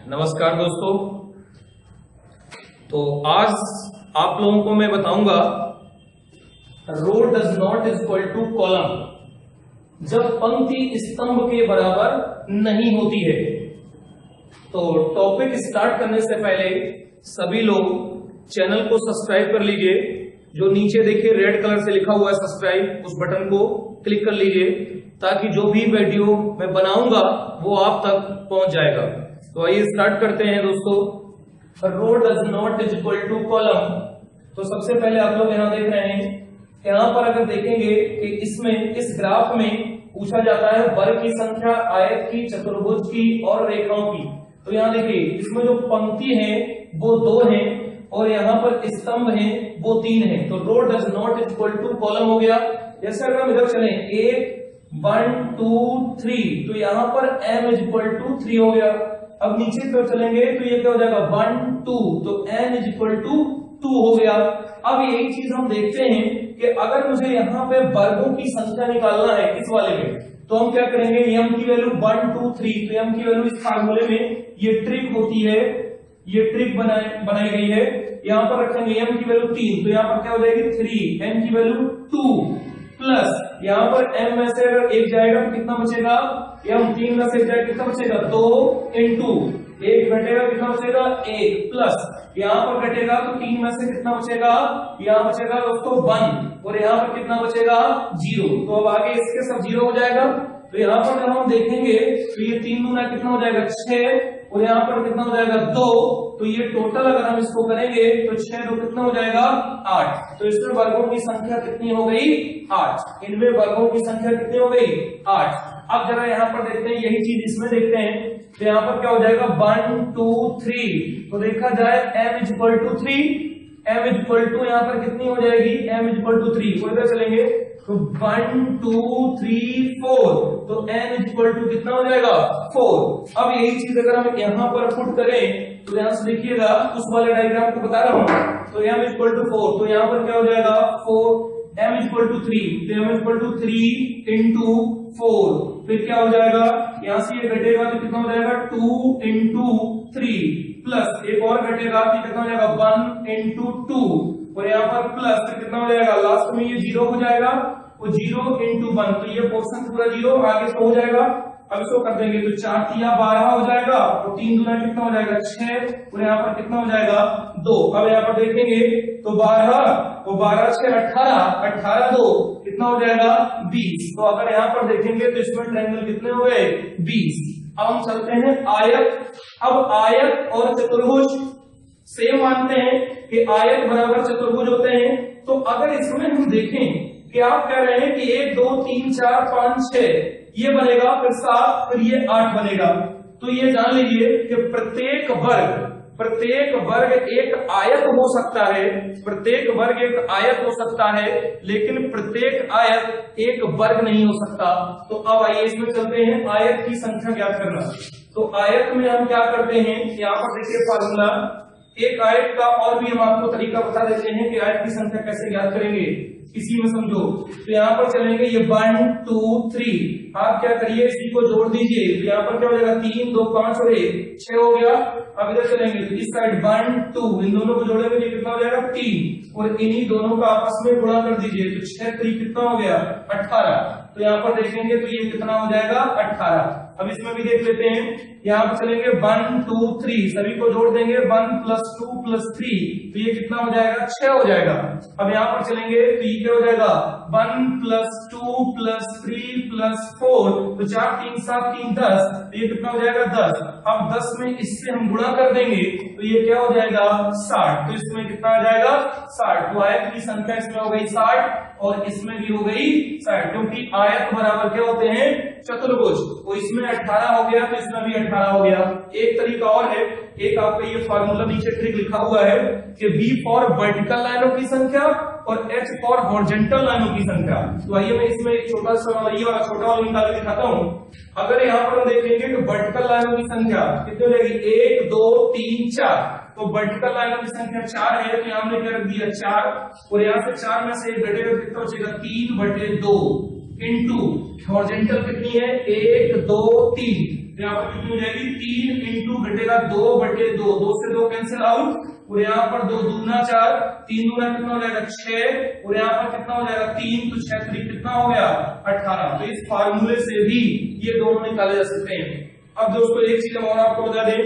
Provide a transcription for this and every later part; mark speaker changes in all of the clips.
Speaker 1: नमस्कार दोस्तों। तो आज आप लोगों को मैं बताऊंगा row does not is equal to column, जब पंक्ति स्तंभ के बराबर नहीं होती है। तो टॉपिक स्टार्ट करने से पहले सभी लोग चैनल को सब्सक्राइब कर लीजिए। जो नीचे देखिए रेड कलर से लिखा हुआ है सब्सक्राइब, उस बटन को क्लिक कर लीजिए ताकि जो भी वीडियो मैं बनाऊंगा वो आप तक पहुंच जाएगा। तो आइए स्टार्ट करते हैं दोस्तों। Row does not is equal to column. तो सबसे पहले आप लोग यहाँ देख रहे हैं, यहाँ पर अगर देखेंगे कि इसमें इस ग्राफ में पूछा जाता है वर्ग की संख्या, आयत की, चतुर्भुज की और रेखाओं की। तो यहाँ देखिए इसमें जो पंक्ति है वो 2 है और यहाँ पर स्तंभ है वो 3 है। तो row does not is equal to column हो गया। जैसे अगर हम इधर चले 1 1 2 3, तो यहाँ पर m इज इक्वल टू 3 हो गया। अब नीचे की ओर चलेंगे तो ये क्या हो जाएगा 1 2, तो n इज इक्वल टू 2 हो गया। अब यही चीज हम देखते हैं कि अगर मुझे यहाँ पे वर्गों की संख्या निकालना है इस वाले में, तो हम क्या करेंगे, m की वैल्यू 1 2 3, तो m की वैल्यू इस फार्मूले में ये ट्रिक होती है, ये ट्रिक बनाई गई है। यहाँ पर रखेंगे m की वैल्यू 3, तो यहाँ पर क्या हो जाएगी 3, n की वैल्यू 2 प्लस यहाँ पर m में से अगर 1 जाएगा तो कितना बचेगा, m 3 में से 1 जाएगा कितना बचेगा 2 इंटू 1 घटेगा कितना बचेगा 1 प्लस यहाँ पर घटेगा तो 3 में से कितना बचेगा, यहाँ बचेगा दोस्तों 1 और यहाँ पर कितना बचेगा 0। तो अब आगे इसके सब 0 हो जाएगा। तो यहाँ पर जब हम देखेंगे तो ये 3 गुना कितना हो जाएगा 6 और यहाँ पर कितना हो जाएगा 2। तो ये टोटल अगर हम इसको करेंगे तो 6 2 कितना हो जाएगा 8। तो इसमें वर्गों की संख्या कितनी हो गई 8। इनमें वर्गों की संख्या कितनी हो गई 8। अब जरा यहाँ पर देखते हैं, यही चीज इसमें देखते हैं। तो यहाँ पर क्या हो जाएगा 1 2 3, तो देखा जाए m is equal to 3, m is equal to यहाँ पर कितनी हो जाएगी m इज इक्वल टू 3। तो इधर चलेंगे तो 1 2 3 4, तो n इज इक्वल टू कितना हो जाएगा 4। अब यही चीज अगर हम यहाँ पर पुट करें तो यहाँ से देखिएगा उस वाले डायग्राम को बता रहा हूँ। तो m इज इक्वल टू 4, तो यहाँ पर क्या हो जाएगा 4, m इज इक्वल टू 3, तो m is equal to 3 into 4, फिर क्या हो जाएगा यहाँ से ये घटेगा तो कितना हो जाएगा 2 इंटू 3 प्लस एक और घटेगा तो कितना हो जाएगा 1 इंटू 2 और यहाँ पर प्लस तो कितना हो जाएगा, लास्ट में ये 0 हो जाएगा, वो 0 इंटू 1, तो ये पोर्शन पूरा 0 आगे से हो जाएगा। अब इसको कर देंगे तो 4 3 12 हो जाएगा और 3 गुना कितना हो जाएगा 6 और यहाँ पर कितना हो जाएगा 2। अब यहाँ पर देखेंगे तो 12 और 12 6 18, 18 2 कितना हो जाएगा 20। तो अगर यहाँ पर देखेंगे तो इसमें ट्रायंगल कितने हो गए 20। अब हम चलते हैं आयत। अब आयत और चतुर्भुज सेम मानते हैं कि आयत बराबर चतुर्भुज होते हैं। तो अगर इसमें हम देखें कि आप कह रहे हैं कि 1 2 3 4 5 6 ये बनेगा, फिर 7, फिर ये 8 बनेगा, तो ये जान लीजिए कि प्रत्येक वर्ग एक आयत हो सकता है, प्रत्येक वर्ग एक आयत हो सकता है, लेकिन प्रत्येक आयत एक वर्ग नहीं हो सकता। तो अब आइए इसमें चलते हैं आयत की संख्या ज्ञात करना। तो आयत में हम क्या करते हैं, यहाँ पर देखिए फार्मूला, एक आयत का और भी हम आपको तरीका बता देते हैं कि आयत की संख्या कैसे ज्ञात करेंगे, इसी में समझो। तो यहाँ पर चलेंगे ये 1 2 3, आप क्या करिए इसी को जोड़ दीजिए, तो यहाँ पर क्या हो जाएगा 3 2 5 और 1 6 हो गया। अब इधर चलेंगे तो इस साइड 1 2, इन दोनों को जोड़ेंगे तो कितना हो जाएगा 3 और इन्हीं दोनों का आपस में गुणा कर दीजिए, तो 6 3 कितना हो गया 18। तो यहाँ पर देखेंगे तो ये कितना हो जाएगा 18। अब इसमें भी देख लेते हैं, यहाँ पर चलेंगे 1 2 3, सभी को जोड़ देंगे 1 + 2 + 3, तो ये कितना हो जाएगा 6 हो जाएगा। अब यहाँ पर चलेंगे तो ये क्या हो जाएगा 1 + 2 + 3 + 4, तो 4 3 7 3 10, तो ये कितना हो जाएगा 10। अब 10 में इससे हम गुणा कर देंगे तो ये क्या हो जाएगा 60, तो इसमें कितना आ जाएगा 60। तो आयत की संख्या इसमें हो गई 60 और इसमें भी हो गई 60, क्योंकि आयत बराबर क्या होते हैं चतुर्भुज। तो इसमें 18 हो गया तो इसमें भी 18 हो गया। एक तरीका और है, एक आपका ये फार्मूला नीचे ट्रिक लिखा हुआ है कि V फॉर वर्टिकल लाइनों की संख्या और H फॉर हॉरिजॉन्टल लाइनों की संख्या। तो आइए मैं इसमें एक छोटा सा वाला ये वाला छोटा वाला निकाल के दिखाता हूँ। अगर यहाँ पर हम देखेंगे तो वर्टिकल लाइनों की संख्या कितनी हो जाएगी 1 2 3 4, तो वर्टिकल लाइनों की संख्या 4 है, तो यहाँ हमने क्या रख दिया 4 और यहाँ से 4 में से एक घटेगा कितना बचेगा 3/2 इंटू हॉरिजॉन्टल कितनी है 1 2 3, तो यहाँ पर कितनी हो जाएगी 3 इंटू घटेगा 2/2, 2 से 2 कैंसिल आउट, और यहाँ पर 2 दूना 4, 3 दूना कितना हो जाएगा 6, और यहाँ पर कितना हो जाएगा 3, तो 6 3 कितना हो गया 18। तो इस फार्मूले से भी ये दोनों निकाले जा सकते हैं। अब दोस्तों एक चीज और आपको बता दें,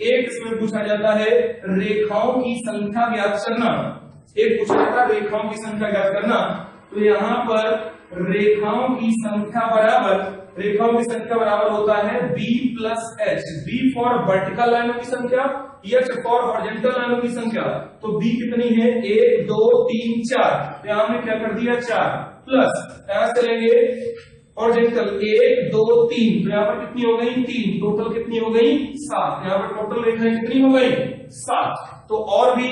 Speaker 1: एक इसमें पूछा जाता है रेखाओं की संख्या ज्ञात करना, एक पूछा जाता है रेखाओं की संख्या ज्ञात करना। तो यहाँ पर रेखाओं की संख्या बराबर होता है b plus H, b for vertical लाइनों की संख्या, एच फॉर हॉरिजॉन्टल लाइनों की संख्या। तो b कितनी है 1 2 3 4, तो यहाँ हमने क्या कर दिया 4, प्लस यहां चलेंगे हॉरिजॉन्टल 1 2 3, तो यहाँ पर कितनी हो गई 3, टोटल कितनी हो गई 7, यहाँ पर टोटल रेखाएं कितनी हो गई 7। तो और भी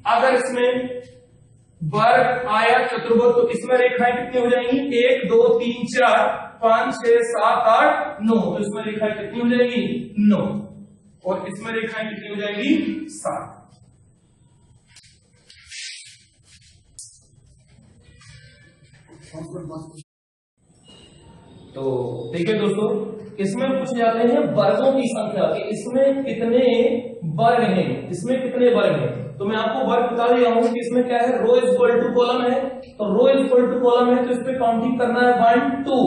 Speaker 1: अगर इसमें वर्ग आयत चतुर्भुज, तो इसमें रेखाएं कितनी हो जाएंगी 1 2 3 4 5 6 7 8 9, तो इसमें रेखाएं कितनी हो जाएगी 9, और इसमें रेखाएं कितनी हो जाएगी 7। तो देखिए दोस्तों, इसमें पूछ जाते हैं वर्गों की संख्या कि इसमें कितने वर्ग हैं, इसमें कितने वर्ग हैं। तो मैं आपको वर्ग बता दिया हूं कि इसमें क्या है, रो इज इक्वल टू कॉलम है, तो रो इज इक्वल टू कॉलम है, तो इस पे काउंटिंग करना है 1 2,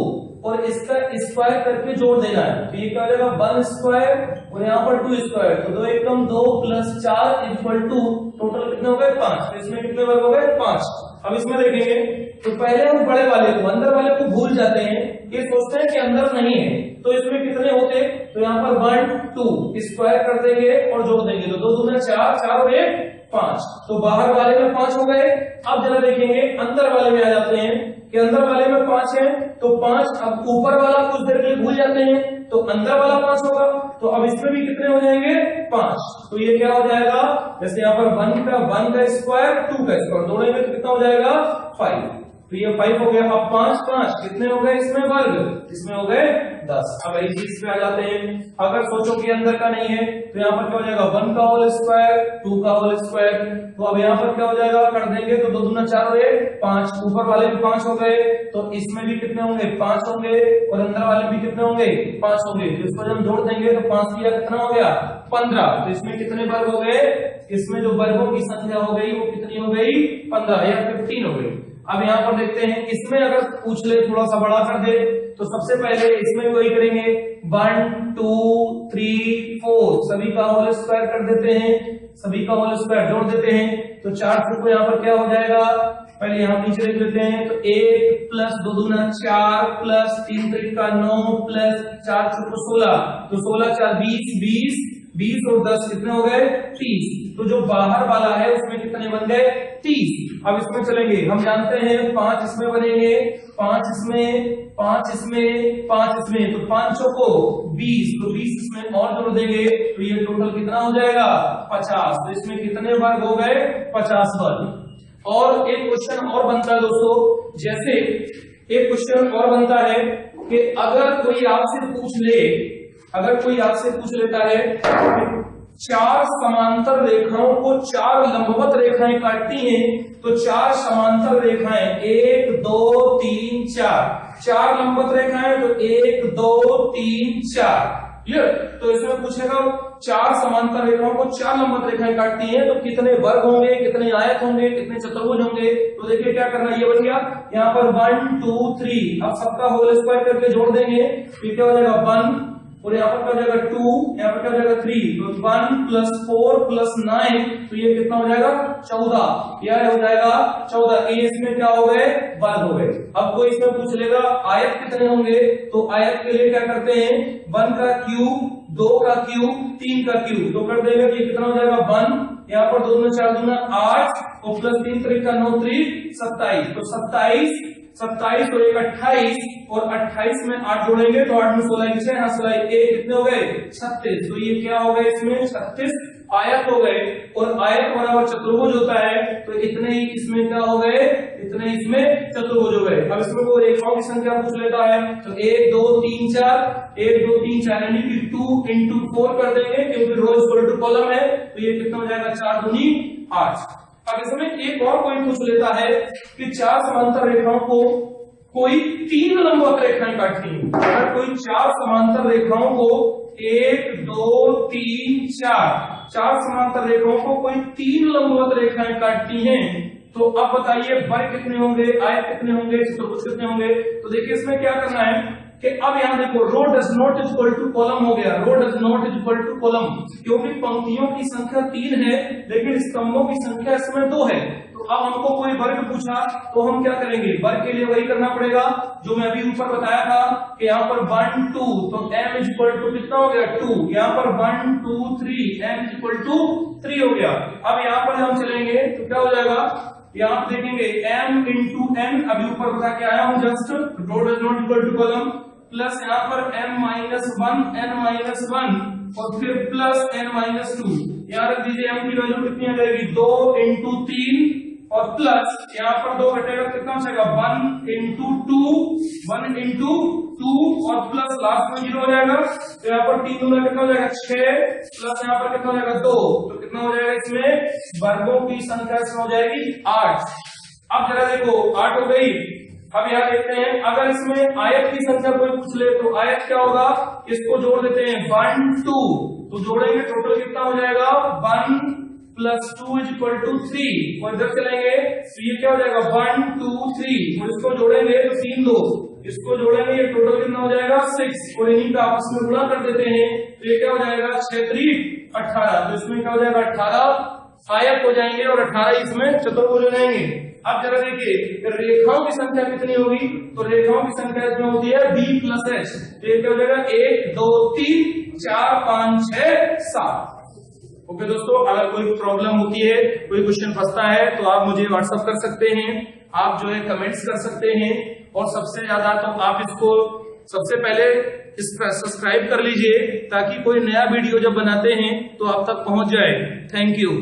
Speaker 1: और इसका स्क्वायर करके जोड़ देना है। तो ये क्या हो जाएगा 1 स्क्वायर, और यहाँ पर 2 स्क्वायर, तो 2 एकम 2 प्लस 4 इक्वल टू टोटल कितने हो गए 5। तो इसमें कितने वर्ग हो गए 5। अब इसमें देखेंगे तो पहले हम बड़े वाले को, अंदर वाले को भूल जाते हैं, ये सोचते हैं कि अंदर नहीं है, तो इसमें कितने होते, तो यहाँ पर 1 2 स्क्वायर कर देंगे और जोड़ देंगे, तो 2 दूना 4 4 और 1 5, तो बाहर वाले में 5 हो गए। अब जरा देखेंगे अंदर वाले में आ जाते हैं कि अंदर वाले में 5 है, तो 5, अब ऊपर वाला कुछ देर के लिए भूल जाते हैं, तो अंदर वाला 5 होगा, तो अब इसमें भी कितने हो जाएंगे 5, तो ये क्या हो जाएगा, जैसे यहाँ पर 1 का स्क्वायर 2 का स्क्वायर जोड़ेंगे तो कितना हो जाएगा 5, तो ये 5 हो गया। अब 5 5 कितने हो गए इसमें वर्ग, इसमें हो गए 10। अब इस चीज पे आ जाते हैं, अगर सोचो कि अंदर का नहीं है, तो यहाँ पर क्या हो जाएगा 1 का होल स्क्वायर 2 का होल स्क्वायर, तो अब यहाँ पर क्या हो जाएगा कर देंगे, तो 2 दूना 4 और 1 5, ऊपर वाले भी 5 हो गए, तो इसमें भी कितने होंगे 5 होंगे, और अंदर वाले भी कितने होंगे 5 होंगे, तो इसको जब जोड़ देंगे तो 5 किया कितना हो गया 15, तो इसमें कितने वर्ग हो गए, इसमें जो वर्गों की संख्या हो गई वो कितनी हो गई 15 या 15 हो गई। अब यहाँ पर देखते हैं, इसमें अगर पूछ ले थोड़ा सा बड़ा कर दे, तो सबसे पहले इसमें वही करेंगे 1 2 3 4, सभी का होल स्क्वायर कर देते हैं, सभी का होल स्क्वायर जोड़ देते हैं, तो 4 को यहाँ पर क्या हो जाएगा, पहले यहाँ नीचे लिख लेते हैं, तो 1 प्लस 2 दूना 4 प्लस 3 3 का 9 प्लस 4 4 16, तो 16 4 20 20 और 10 कितने हो गए 30, तो जो बाहर वाला है उसमें कितने बन गए 30। अब इसमें चलेंगे, हम जानते हैं 5 इसमें बनेंगे, 5 इसमें 5 इसमें 5 इसमें, तो 5 को 20, तो 20 इसमें और जोड़ देंगे, तो ये टोटल कितना हो जाएगा 50, तो इसमें कितने वर्ग हो गए 50 वर्ग। और एक क्वेश्चन और बनता है दोस्तों, जैसे एक क्वेश्चन और बनता है कि अगर कोई आपसे पूछ ले, अगर कोई आपसे पूछ लेता है कि 4 समांतर रेखाओं को 4 लंबवत रेखाएं काटती हैं, तो 4 समांतर रेखाएं 1 2 3 4 लंबवत रेखाएं, तो 1 2 3 4 क्लियर। तो इसमें पूछेगा 4 समांतर रेखाओं को 4 लंबवत रेखाएं काटती हैं, तो कितने वर्ग होंगे, कितने आयत होंगे, कितने चतुर्भुज होंगे। तो देखिए क्या करना है, ये बन गया यहाँ पर 1 2 3, अब सबका होल स्क्वायर करके जोड़ देंगे, तो क्या हो जाएगा 1, और यहाँ पर क्या हो जाएगा 2, यहाँ पर क्या हो जाएगा 3, तो 1 प्लस 4 प्लस 9, तो ये कितना हो जाएगा 14, यह हो जाएगा 14। ये इसमें क्या हो गए वर्ग हो गए। अब कोई इसमें पूछ लेगा आयत कितने होंगे, तो आयत के लिए क्या करते हैं 1 का क्यूब 2 का क्यूब 3 का क्यूब, तो कर देंगे तो ये कितना हो जाएगा 1, यहाँ पर 2 में 4 दूना 8 और प्लस 3 3 का 9 3 27, तो 27 और 1 28, और 28 में 8 जोड़ेंगे तो 8 में 16 6, यहाँ 16 1 कितने हो गए 36, तो ये क्या हो गए इसमें 36 आयत हो गए। और आयत बराबर चतुर्भुज होता है, तो इतने ही इसमें क्या हो गए, इतने इसमें चतुर्भुज हो गए। अब इसमें वो रेखाओं की संख्या पूछ लेता है, तो 1 2 3 4 यानी कि 2 into 4 कर देंगे, क्योंकि रो इक्वल टू कॉलम है, तो ये कितना हो जाएगा 4 दूनी 8। अब इसमें एक और पॉइंट पूछ लेता है कि 4 समांतर रेखाओं को कोई 3 लंबवत रेखाएं काटती हैं। अगर कोई 4 समांतर रेखाओं को 1 2 3 4 समांतर रेखाओं को कोई 3 लंबवत रेखाएं काटती हैं, तो अब बताइए वर्ग कितने होंगे, आयत कितने होंगे, चतुर्भुज कितने होंगे। तो देखिए इसमें क्या करना है कि अब यहां देखो row does not equal to column हो गया, row does not equal to column, क्योंकि पंक्तियों की संख्या 3 है लेकिन स्तंभों की संख्या इसमें 2 है। तो अब हमको कोई वर्ग पूछा तो हम क्या करेंगे, वर्ग के लिए वही करना पड़ेगा जो मैं अभी ऊपर बताया था कि यहाँ पर 1 2 तो m इज इक्वल टू कितना हो गया 2, यहाँ पर 1 2 3 m इज इक्वल टू 3 हो गया। अब यहाँ पर हम चलेंगे तो क्या हो जाएगा, यहाँ आप देखेंगे m इंटू n, अभी ऊपर बता के आया हूं just, row does not equal to column, plus यहाँ पर m माइनस 1 n माइनस 1 और फिर प्लस n माइनस 2। यहाँ रख दीजिए m की वैल्यू कितनी आ जाएगी 2 इंटू 3 और प्लस यहाँ पर 2 घटेगा कितना हो जाएगा 1 इंटू 2 और प्लस लास्ट में 0 हो जाएगा। तो यहाँ पर 3 दूना कितना हो जाएगा 6 प्लस यहाँ पर कितना हो जाएगा 2, तो कितना हो जाएगा इसमें वर्गों की संख्या इसमें हो जाएगी 8। अब जरा देखो 8 हो गई। अब यहाँ देखते हैं अगर इसमें आयत की संख्या कोई पूछ ले तो आयत क्या होगा, इसको जोड़ देते हैं 1 2, तो जोड़ेंगे टोटल कितना हो जाएगा 1 प्लस 2 इज इक्वल टू 3 और इधर चलेंगे तो ये क्या हो जाएगा 1 2 3 और इसको जोड़ेंगे तो 3 2, इसको जोड़ेंगे ये टोटल कितना हो जाएगा 6 और इन्हीं का आपस में गुणा कर देते हैं तो ये क्या हो जाएगा 6 3 18, तो इसमें क्या हो जाएगा 18 आयत हो जाएंगे और 18 इसमें चतुर्भुज हो जाएंगे। अब जरा देखिए रेखाओं की संख्या कितनी होगी, तो रेखाओं की संख्या इसमें होती है b प्लस h, तो ये क्या हो जाएगा 1 2 3 4 5 6 7। ओके दोस्तों, अगर कोई प्रॉब्लम होती है, कोई क्वेश्चन फंसता है तो आप मुझे व्हाट्सएप कर सकते हैं, आप जो है कमेंट्स कर सकते हैं, और सबसे ज्यादा तो आप इसको सबसे पहले इस पर सब्सक्राइब कर लीजिए ताकि कोई नया वीडियो जब बनाते हैं तो आप तक पहुंच जाए। Thank you.